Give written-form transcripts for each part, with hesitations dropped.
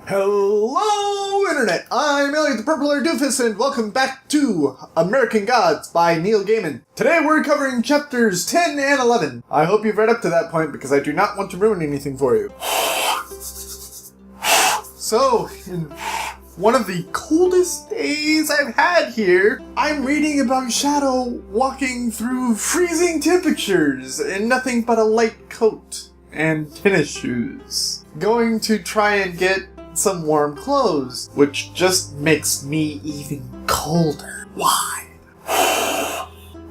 Hello, Internet! I'm Elliot the Purple Hair Doofus, and welcome back to American Gods by Neil Gaiman. Today we're covering chapters 10 and 11. I hope you've read up to that point because I do not want to ruin anything for you. So, in one of the coldest days I've had here, I'm reading about Shadow walking through freezing temperatures in nothing but a light coat and tennis shoes. Going to try and get some warm clothes, which just makes me even colder. Why?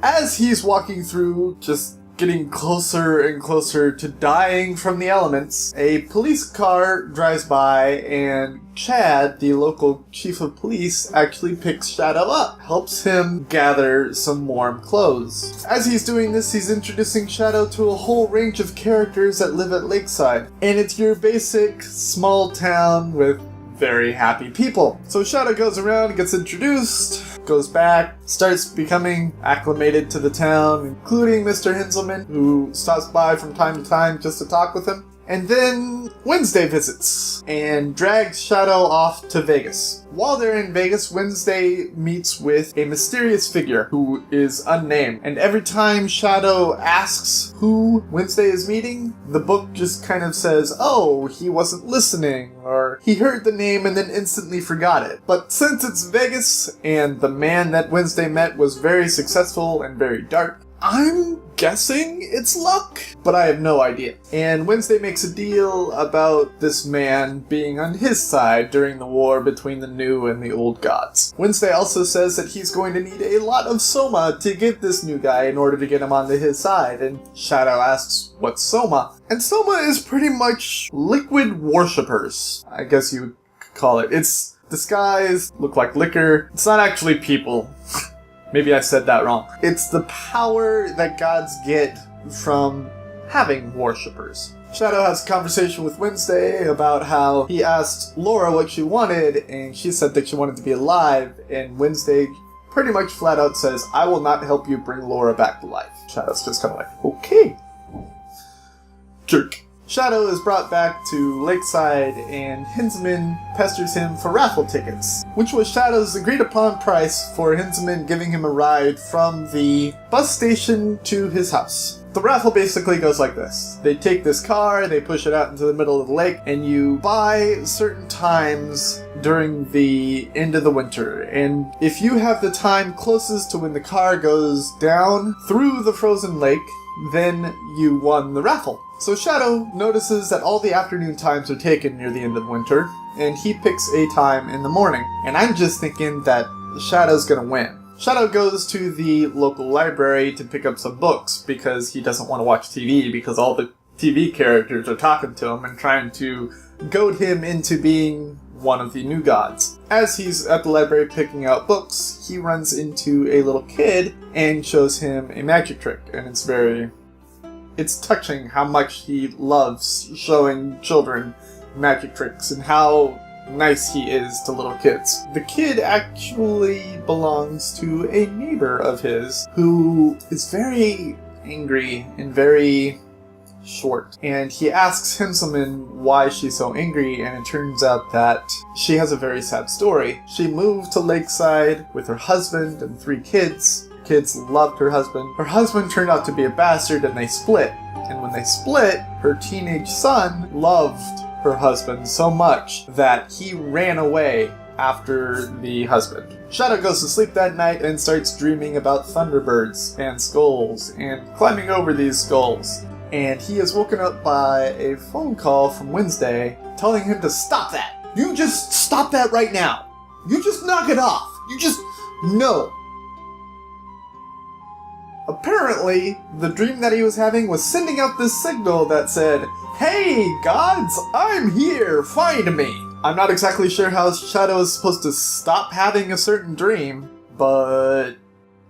As he's walking through, just getting closer and closer to dying from the elements, a police car drives by and Chad, the local chief of police, actually picks Shadow up, helps him gather some warm clothes. As he's doing this, he's introducing Shadow to a whole range of characters that live at Lakeside. And it's your basic small town with very happy people. So Shadow goes around, gets introduced, goes back, starts becoming acclimated to the town, including Mr. Hinzelman, who stops by from time to time just to talk with him. And then Wednesday visits and drags Shadow off to Vegas. While they're in Vegas, Wednesday meets with a mysterious figure who is unnamed. And every time Shadow asks who Wednesday is meeting, the book just kind of says, oh, he wasn't listening, or he heard the name and then instantly forgot it. But since it's Vegas and the man that Wednesday met was very successful and very dark, I'm guessing it's luck, but I have no idea. And Wednesday makes a deal about this man being on his side during the war between the new and the old gods. Wednesday also says that he's going to need a lot of soma to give this new guy in order to get him onto his side, and Shadow asks, what's soma? And soma is pretty much liquid worshippers, I guess you could call it. It's disguised, look like liquor. It's not actually people. Maybe I said that wrong. It's the power that gods get from having worshippers. Shadow has a conversation with Wednesday about how he asked Laura what she wanted, and she said that she wanted to be alive, and Wednesday pretty much flat out says, I will not help you bring Laura back to life. Shadow's just kind of like, okay. Jerk. Shadow is brought back to Lakeside, and Hinzelman pesters him for raffle tickets, which was Shadow's agreed upon price for Hinzelman giving him a ride from the bus station to his house. The raffle basically goes like this. They take this car, they push it out into the middle of the lake, and you buy certain times during the end of the winter. And if you have the time closest to when the car goes down through the frozen lake, then you won the raffle. So Shadow notices that all the afternoon times are taken near the end of winter, and he picks a time in the morning. And I'm just thinking that Shadow's gonna win. Shadow goes to the local library to pick up some books because he doesn't want to watch TV because all the TV characters are talking to him and trying to goad him into being one of the new gods. As he's at the library picking out books, he runs into a little kid and shows him a magic trick, and it's touching how much he loves showing children magic tricks and how nice he is to little kids. The kid actually belongs to a neighbor of his who is very angry and very short. And he asks Hinzelman why she's so angry, and it turns out that she has a very sad story. She moved to Lakeside with her husband and 3 kids. Kids loved her husband. Her husband turned out to be a bastard and they split. And when they split, her teenage son loved her husband so much that he ran away after the husband. Shadow goes to sleep that night and starts dreaming about thunderbirds and skulls and climbing over these skulls. And he is woken up by a phone call from Wednesday telling him to stop that. You just stop that right now. You just knock it off. You just, no. Apparently, the dream that he was having was sending out this signal that said, hey, gods, I'm here, find me. I'm not exactly sure how Shadow is supposed to stop having a certain dream, but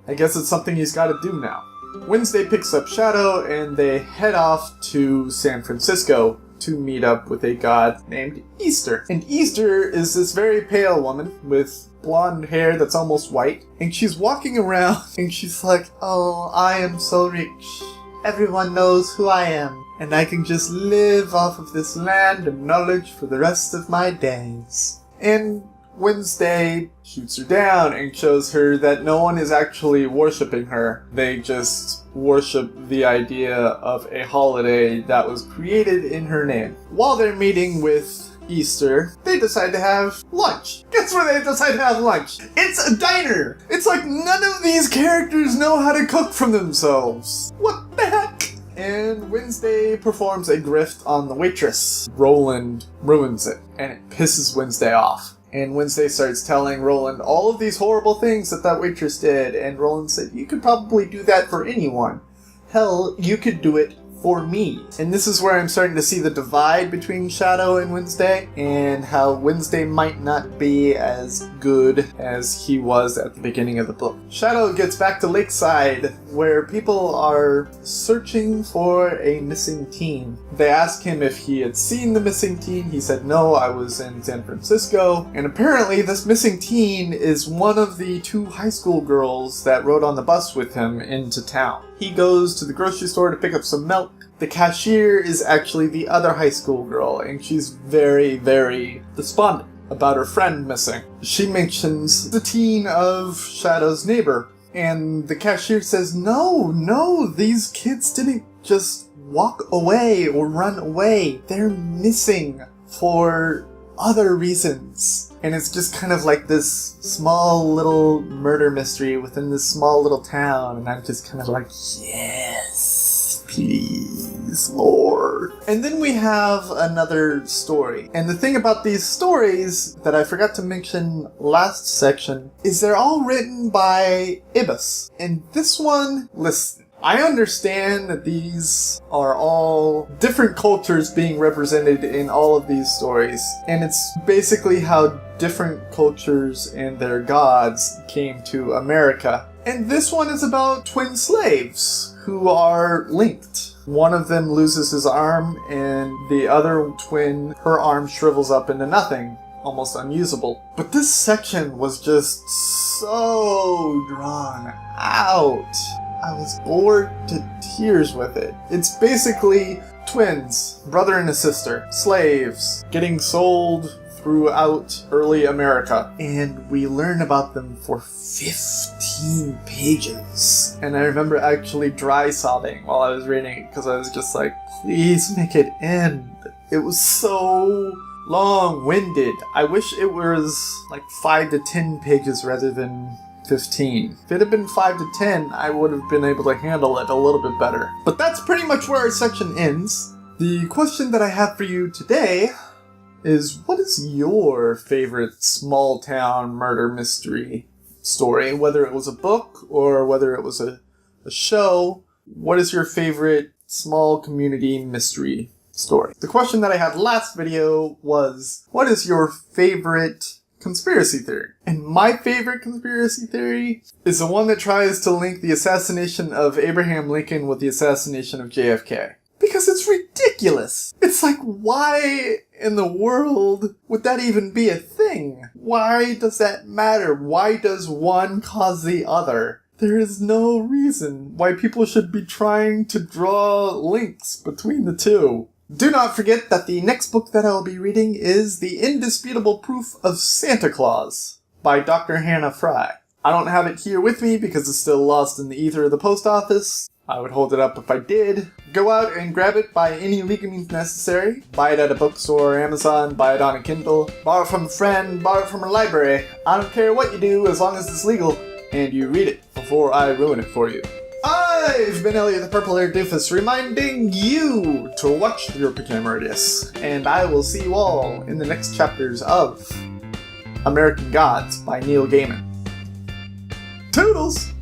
I guess it's something he's got to do now. Wednesday picks up Shadow and they head off to San Francisco to meet up with a god named Easter. And Easter is this very pale woman with blonde hair that's almost white, and she's walking around and she's like, oh, I am so rich. Everyone knows who I am. and I can just live off of this land of knowledge for the rest of my days. And Wednesday shoots her down and shows her that no one is actually worshipping her. They just worship the idea of a holiday that was created in her name. While they're meeting with Easter, they decide to have lunch. Guess where they decide to have lunch? It's a diner! It's like none of these characters know how to cook for themselves. What the heck? And Wednesday performs a grift on the waitress. Roland ruins it, and it pisses Wednesday off. And Wednesday starts telling Roland all of these horrible things that waitress did, and Roland said, you could probably do that for anyone. Hell, you could do it for me. And this is where I'm starting to see the divide between Shadow and Wednesday, and how Wednesday might not be as good as he was at the beginning of the book. Shadow gets back to Lakeside, where people are searching for a missing teen. They ask him if he had seen the missing teen. He said, no, I was in San Francisco. And apparently this missing teen is one of the 2 high school girls that rode on the bus with him into town. He goes to the grocery store to pick up some milk. The cashier is actually the other high school girl, and she's very, very despondent about her friend missing. She mentions the teen of Shadow's neighbor, and the cashier says, no, these kids didn't just walk away or run away. They're missing for other reasons. And it's just kind of like this small little murder mystery within this small little town, and I'm just kind of like, yes, please, Lord. And then we have another story. And the thing about these stories that I forgot to mention last section is they're all written by Ibis. And this one, listen, I understand that these are all different cultures being represented in all of these stories, and it's basically how different cultures and their gods came to America. And this one is about twin slaves who are linked. One of them loses his arm, and the other twin, her arm shrivels up into nothing, almost unusable. But this section was just so drawn out. I was bored to tears with it. It's basically twins, brother and a sister, slaves, getting sold throughout early America. And we learn about them for 15 pages. And I remember actually dry sobbing while I was reading it, because I was just like, please make it end. It was so long-winded. I wish it was like 5 to 10 pages rather than 15. If it had been 5 to 10, I would have been able to handle it a little bit better. But that's pretty much where our section ends. The question that I have for you today is, what is your favorite small town murder mystery story? Whether it was a book or whether it was a show, what is your favorite small community mystery story? The question that I had last video was, what is your favorite conspiracy theory? And my favorite conspiracy theory is the one that tries to link the assassination of Abraham Lincoln with the assassination of JFK. Because it's ridiculous. It's like, why in the world would that even be a thing? Why does that matter? Why does one cause the other? There is no reason why people should be trying to draw links between the two. Do not forget that the next book that I will be reading is The Indisputable Proof of Santa Claus by Dr. Hannah Fry. I don't have it here with me because it's still lost in the ether of the post office. I would hold it up if I did. Go out and grab it by any legal means necessary. Buy it at a bookstore or Amazon, buy it on a Kindle, borrow it from a friend, borrow it from a library. I don't care what you do as long as it's legal and you read it before I ruin it for you. I've been Elliot the Purple-Haired Doofus, reminding you to watch your Picameridius, and I will see you all in the next chapters of American Gods by Neil Gaiman. Toodles!